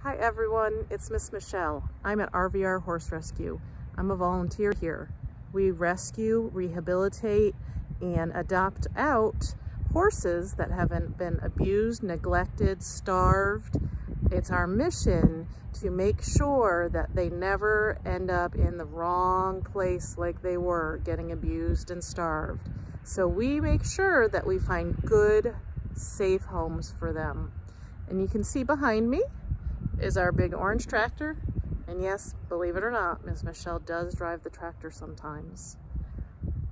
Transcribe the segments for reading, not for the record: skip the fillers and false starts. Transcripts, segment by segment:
Hi everyone, it's Miss Michelle. I'm at RVR Horse Rescue. I'm a volunteer here. We rescue, rehabilitate, and adopt out horses that haven't been abused, neglected, starved. It's our mission to make sure that they never end up in the wrong place like they were, getting abused and starved. So we make sure that we find good, safe homes for them. And you can see behind me is our big orange tractor. And yes, believe it or not, Miss Michelle does drive the tractor sometimes.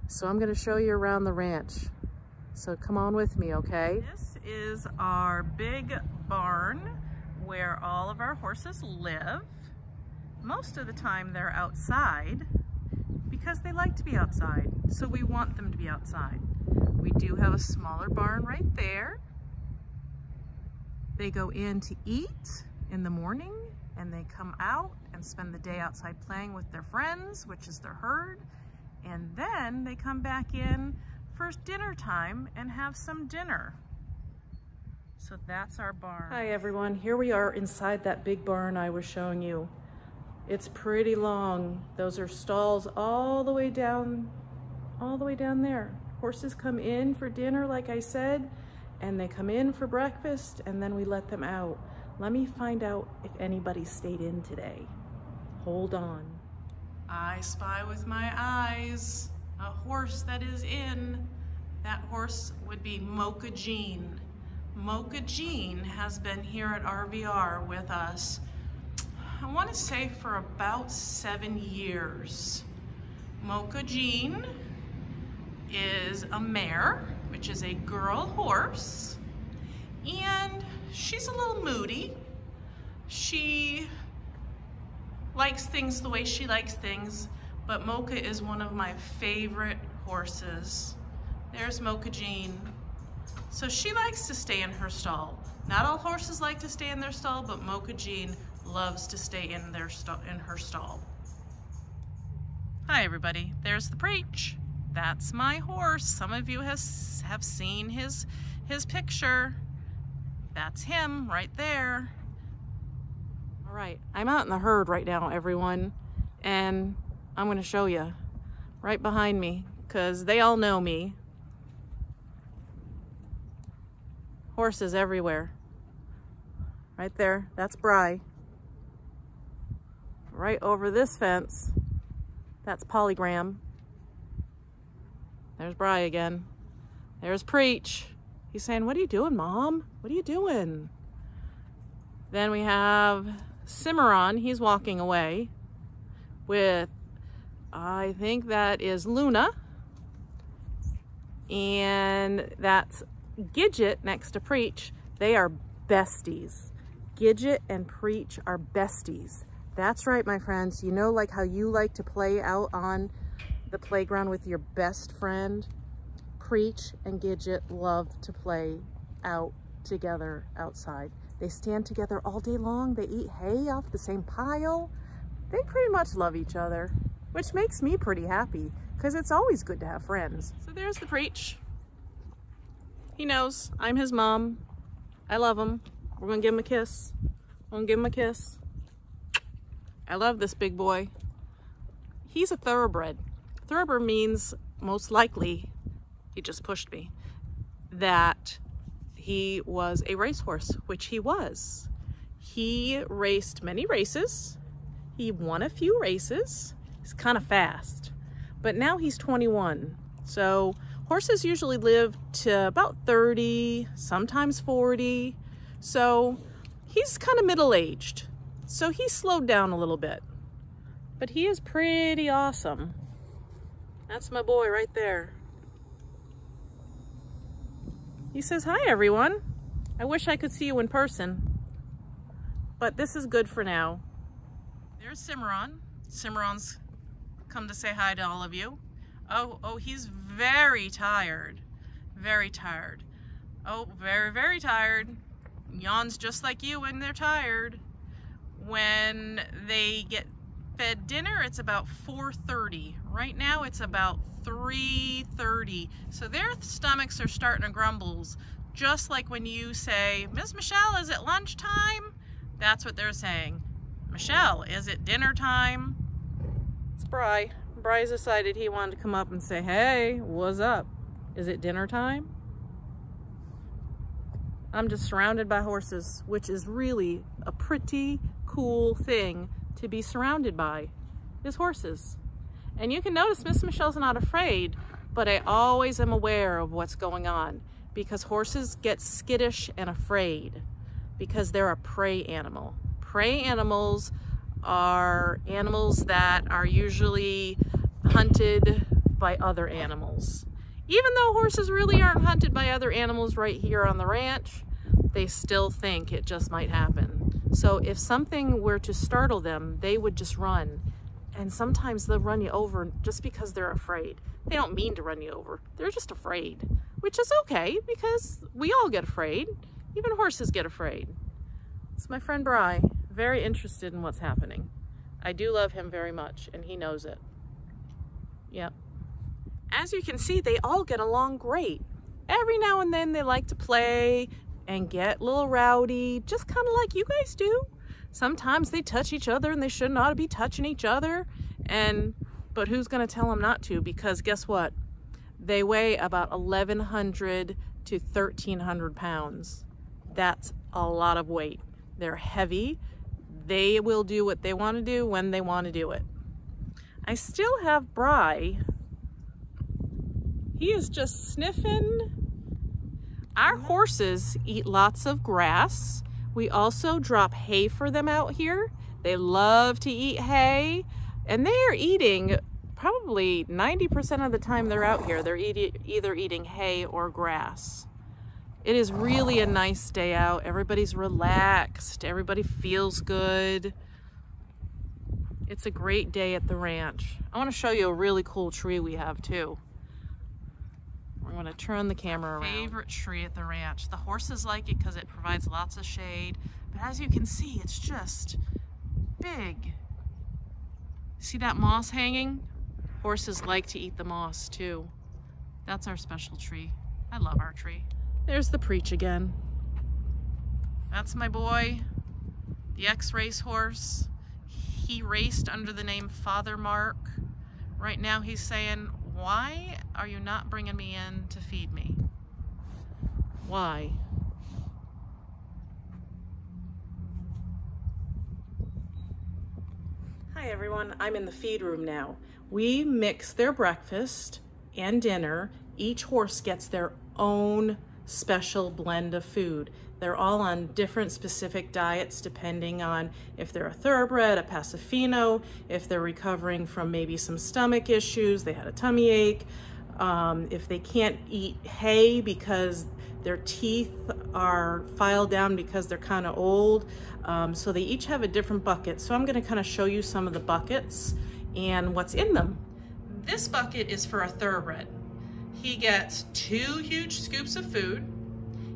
So I'm gonna show you around the ranch. So come on with me, okay? This is our big barn where all of our horses live. Most of the time they're outside because they like to be outside. So we want them to be outside. We do have a smaller barn right there. They go in to eat in the morning and they come out and spend the day outside playing with their friends, which is their herd, and then they come back in for dinner time and have some dinner. So that's our barn. Hi everyone, here we are inside that big barn I was showing you. It's pretty long. Those are stalls all the way down there. Horses come in for dinner, like I said, and they come in for breakfast, and then we let them out. Let me find out if anybody stayed in today. Hold on. I spy with my eyes a horse that is in. That horse would be Mocha Jean. Mocha Jean has been here at RVR with us, I want to say for about 7 years. Mocha Jean is a mare, which is a girl horse, and she's a little moody. She likes things the way she likes things, but Mocha is one of my favorite horses. There's Mocha Jean. So she likes to stay in her stall. Not all horses like to stay in their stall, but Mocha Jean loves to stay in her stall. Hi everybody, there's the Preach. That's my horse. Some of you have seen his picture. That's him right there. All right, I'm out in the herd right now, everyone, and I'm gonna show you right behind me because they all know me. Horses everywhere. Right there, that's Bry. Right over this fence, that's Polygram. There's Bry again. There's Preach. He's saying, "What are you doing, Mom? What are you doing?" Then we have Cimarron. He's walking away with, I think that is Luna. And that's Gidget next to Preach. They are besties. Gidget and Preach are besties. That's right, my friends. You know, like how you like to play out on the playground with your best friend? Preach and Gidget love to play out together outside. They stand together all day long. They eat hay off the same pile. They pretty much love each other, which makes me pretty happy because it's always good to have friends. So there's the Preach. He knows I'm his mom. I love him. We're gonna give him a kiss. I'm gonna give him a kiss. I love this big boy. He's a thoroughbred. Thoroughbred means, most likely, he just pushed me, that he was a racehorse, which he was. He raced many races. He won a few races. He's kind of fast, but now he's 21. So horses usually live to about 30, sometimes 40. So he's kind of middle-aged. So he slowed down a little bit, but he is pretty awesome. That's my boy right there. He says, "Hi everyone. I wish I could see you in person, but this is good for now." There's Cimarron. Cimarron's come to say hi to all of you. Oh, he's very tired. Very tired. Oh, very, very tired. Yawns just like you when they're tired. When they get fed dinner, it's about 4:30. Right now it's about 3:30. So their stomachs are starting to grumble, just like when you say, "Miss Michelle, is it lunchtime?" That's what they're saying. Michelle, is it dinner time? It's Bry. Bry's decided he wanted to come up and say, hey, what's up? Is it dinner time? I'm just surrounded by horses, which is really a pretty cool thing to be surrounded by, is horses. And you can notice Miss Michelle's not afraid, but I always am aware of what's going on because horses get skittish and afraid because they're a prey animal. Prey animals are animals that are usually hunted by other animals. Even though horses really aren't hunted by other animals right here on the ranch, they still think it just might happen. So if something were to startle them, they would just run. And sometimes they'll run you over just because they're afraid. They don't mean to run you over. They're just afraid, which is okay because we all get afraid. Even horses get afraid. It's my friend Bry, very interested in what's happening. I do love him very much and he knows it. Yep. As you can see, they all get along great. Every now and then they like to play and get a little rowdy, just kind of like you guys do. Sometimes they touch each other and they shouldn't ought to be touching each other. But who's gonna tell them not to? Because guess what? They weigh about 1,100 to 1,300 pounds. That's a lot of weight. They're heavy. They will do what they want to do when they want to do it. I still have Bry. He is just sniffing. Our horses eat lots of grass. We also drop hay for them out here. They love to eat hay, and they are eating probably 90% of the time they're out here. They're either eating hay or grass. It is really a nice day out. Everybody's relaxed. Everybody feels good. It's a great day at the ranch. I want to show you a really cool tree we have too. We're going to turn the camera around. Favorite tree at the ranch. The horses like it because it provides lots of shade. But as you can see, it's just big. See that moss hanging? Horses like to eat the moss too. That's our special tree. I love our tree. There's the Preach again. That's my boy, the ex-racehorse. He raced under the name Father Mark. Right now he's saying, why are you not bringing me in to feed me? Why? Hi everyone, I'm in the feed room now. We mix their breakfast and dinner. Each horse gets their own special blend of food. They're all on different specific diets depending on if they're a thoroughbred, a Pasifino, if they're recovering from maybe some stomach issues, they had a tummy ache, if they can't eat hay because their teeth are filed down because they're kind of old. So they each have a different bucket. So I'm gonna kind of show you some of the buckets and what's in them. This bucket is for a thoroughbred. He gets 2 huge scoops of food.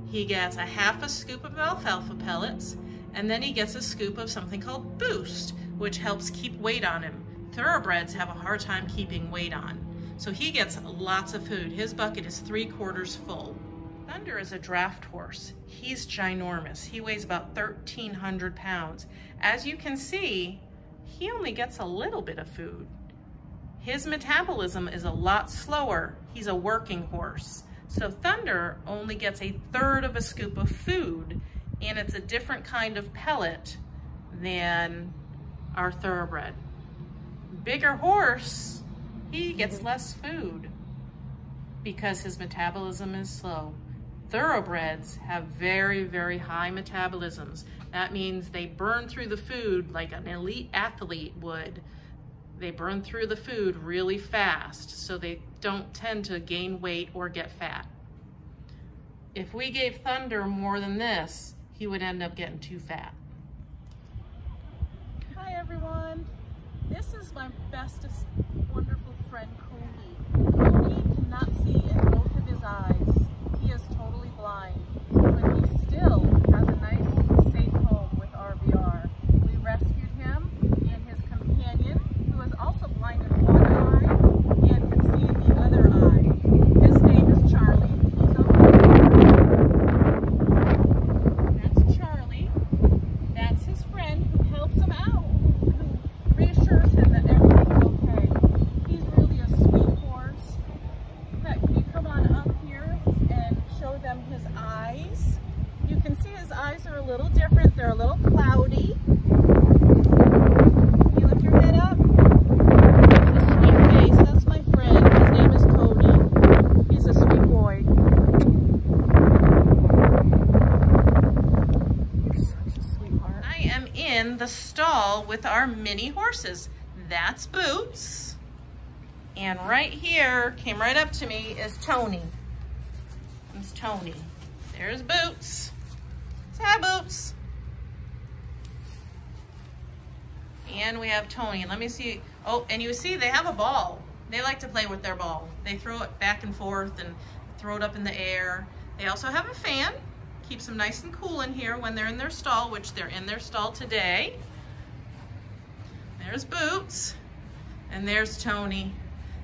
He gets a half a scoop of alfalfa pellets, and then he gets a scoop of something called Boost, which helps keep weight on him. Thoroughbreds have a hard time keeping weight on. So he gets lots of food. His bucket is 3/4 full. Thunder is a draft horse. He's ginormous. He weighs about 1,300 pounds. As you can see, he only gets a little bit of food. His metabolism is a lot slower. He's a working horse. So Thunder only gets 1/3 of a scoop of food, and it's a different kind of pellet than our thoroughbred. Bigger horse, he gets less food because his metabolism is slow. Thoroughbreds have very, very high metabolisms. That means they burn through the food like an elite athlete would. They burn through the food really fast, so they don't tend to gain weight or get fat. If we gave Thunder more than this, he would end up getting too fat. Hi everyone, this is my bestest, wonderful friend Cody. Cody cannot see in both of his eyes. He is totally blind, but he still has a nice, safe home with RVR. We rescued him and his companion, who is also blind in one eye and can see in the other eye. His name is Charlie. He's over there. That's Charlie. That's his helps him out, who reassures him that everything's okay. He's really a sweet horse. Pat, can you come on up here and show them his eyes? You can see his eyes are a little different. They're a little cloudy. Can you lift your head up? That's a sweet face. That's my friend. His name is Cody. He's a sweet boy. You're such a sweetheart. I am in the stall with our mini horses. That's Boots. And right here, came right up to me, is Tony. It's Tony. There's Boots. Say hi, Boots. And we have Tony. Let me see. Oh, and you see they have a ball. They like to play with their ball. They throw it back and forth and throw it up in the air. They also have a fan. Keeps them nice and cool in here when they're in their stall, which they're in their stall today. There's Boots. And there's Tony.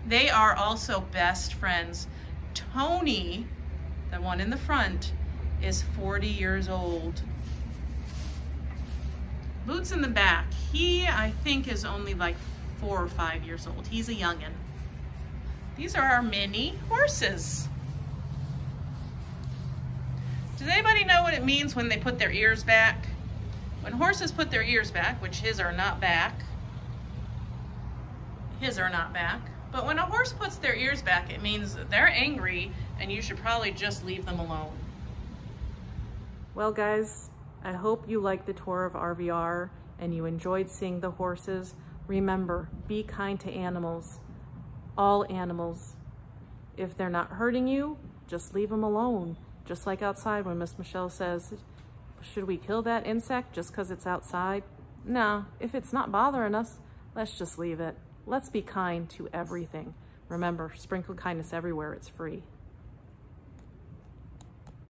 They are also best friends. Tony, the one in the front, is 40 years old. Boots in the back, he, I think, is only like 4 or 5 years old. He's a youngin'. These are our mini horses. Does anybody know what it means when they put their ears back? When horses put their ears back, which his are not back. His are not back. But when a horse puts their ears back, it means that they're angry and you should probably just leave them alone. Well, guys, I hope you liked the tour of RVR and you enjoyed seeing the horses. Remember, be kind to animals, all animals. If they're not hurting you, just leave them alone. Just like outside when Miss Michelle says, should we kill that insect just because it's outside? No, if it's not bothering us, let's just leave it. Let's be kind to everything. Remember, sprinkle kindness everywhere, it's free.